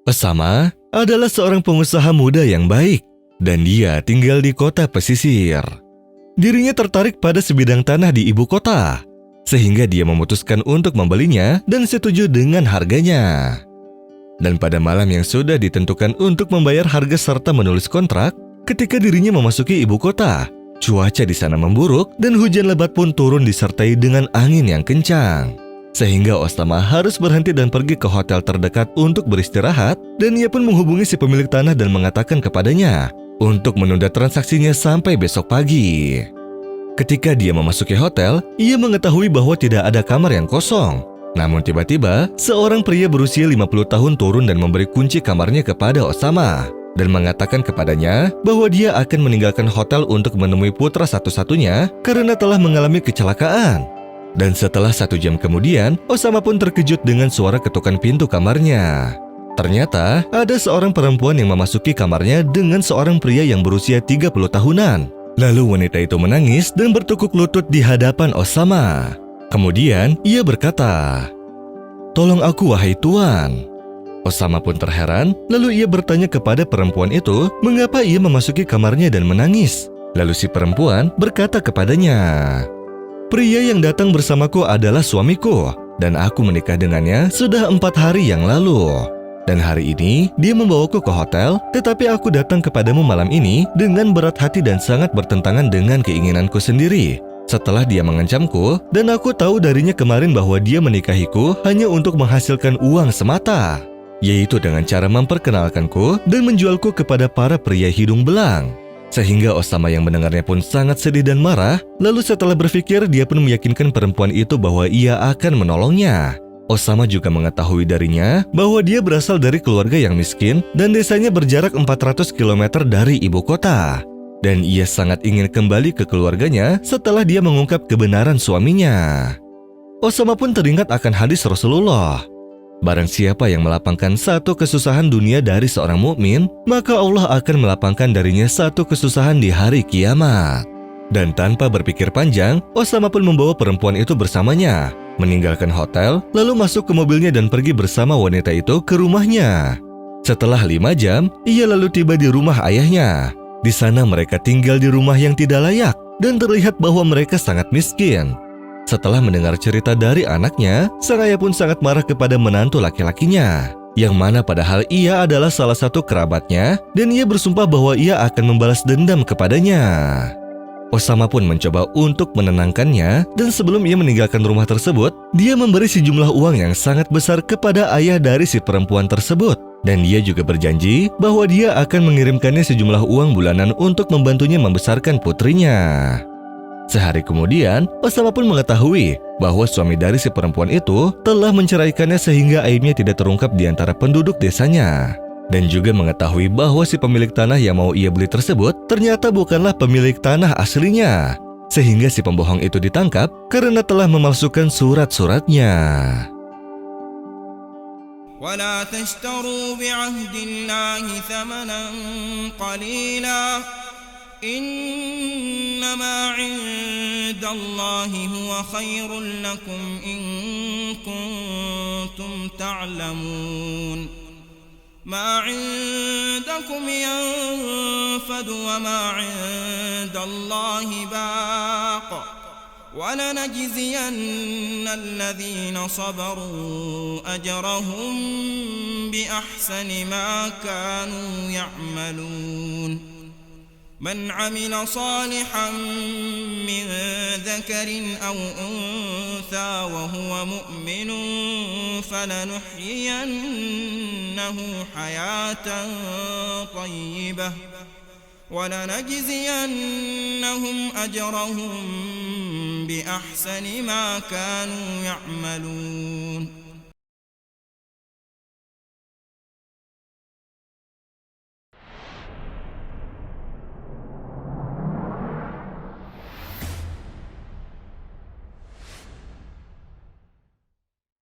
Osama adalah seorang pengusaha muda yang baik, dan dia tinggal di kota pesisir. Dirinya tertarik pada sebidang tanah di ibu kota, sehingga dia memutuskan untuk membelinya dan setuju dengan harganya. Dan pada malam yang sudah ditentukan untuk membayar harga serta menulis kontrak, ketika dirinya memasuki ibu kota, cuaca di sana memburuk dan hujan lebat pun turun disertai dengan angin yang kencang. Sehingga Osama harus berhenti dan pergi ke hotel terdekat untuk beristirahat, dan ia pun menghubungi si pemilik tanah dan mengatakan kepadanya untuk menunda transaksinya sampai besok pagi. Ketika dia memasuki hotel, ia mengetahui bahwa tidak ada kamar yang kosong. Namun tiba-tiba, seorang pria berusia 50 tahun turun dan memberi kunci kamarnya kepada Osama dan mengatakan kepadanya bahwa dia akan meninggalkan hotel untuk menemui putra satu-satunya karena telah mengalami kecelakaan. Dan setelah 1 jam kemudian, Osama pun terkejut dengan suara ketukan pintu kamarnya. Ternyata, ada seorang perempuan yang memasuki kamarnya dengan seorang pria yang berusia 30 tahunan. Lalu wanita itu menangis dan bertekuk lutut di hadapan Osama. Kemudian, ia berkata, "Tolong aku, wahai Tuan." Osama pun terheran, lalu ia bertanya kepada perempuan itu mengapa ia memasuki kamarnya dan menangis. Lalu si perempuan berkata kepadanya, "Pria yang datang bersamaku adalah suamiku, dan aku menikah dengannya sudah 4 hari yang lalu. Dan hari ini dia membawaku ke hotel, tetapi aku datang kepadamu malam ini dengan berat hati dan sangat bertentangan dengan keinginanku sendiri. Setelah dia mengancamku, dan aku tahu darinya kemarin bahwa dia menikahiku hanya untuk menghasilkan uang semata, yaitu dengan cara memperkenalkanku dan menjualku kepada para pria hidung belang." Sehingga Osama yang mendengarnya pun sangat sedih dan marah. Lalu setelah berpikir, dia pun meyakinkan perempuan itu bahwa ia akan menolongnya. Osama juga mengetahui darinya bahwa dia berasal dari keluarga yang miskin dan desanya berjarak 400 km dari ibu kota. Dan ia sangat ingin kembali ke keluarganya setelah dia mengungkap kebenaran suaminya. Osama pun teringat akan hadis Rasulullah. Barang siapa yang melapangkan satu kesusahan dunia dari seorang mukmin, maka Allah akan melapangkan darinya satu kesusahan di hari kiamat. Dan tanpa berpikir panjang, Osama pun membawa perempuan itu bersamanya, meninggalkan hotel, lalu masuk ke mobilnya dan pergi bersama wanita itu ke rumahnya. Setelah 5 jam, ia lalu tiba di rumah ayahnya. Di sana mereka tinggal di rumah yang tidak layak dan terlihat bahwa mereka sangat miskin. Setelah mendengar cerita dari anaknya, sang ayah pun sangat marah kepada menantu laki-lakinya, yang mana padahal ia adalah salah satu kerabatnya, dan ia bersumpah bahwa ia akan membalas dendam kepadanya. Osama pun mencoba untuk menenangkannya, dan sebelum ia meninggalkan rumah tersebut, dia memberi sejumlah uang yang sangat besar kepada ayah dari si perempuan tersebut. Dan dia juga berjanji bahwa dia akan mengirimkannya sejumlah uang bulanan untuk membantunya membesarkan putrinya. Sehari kemudian, Osama pun mengetahui bahwa suami dari si perempuan itu telah menceraikannya sehingga aibnya tidak terungkap di antara penduduk desanya. Dan juga mengetahui bahwa si pemilik tanah yang mau ia beli tersebut ternyata bukanlah pemilik tanah aslinya. Sehingga si pembohong itu ditangkap karena telah memalsukan surat-suratnya. ولا تشتروا بعهد الله ثمنا قليلا إنما عند الله هو خير لكم إن كنتم تعلمون ما عندكم ينفد وما عند الله باق ولنجزين الذين صبروا أجرهم بأحسن ما كانوا يعملون من عمل صالحا من ذكر أو أنثى وهو مؤمن فلنحيينه حياة طيبة ولنجزينهم أجرهم بأحسن ما كانوا يعملون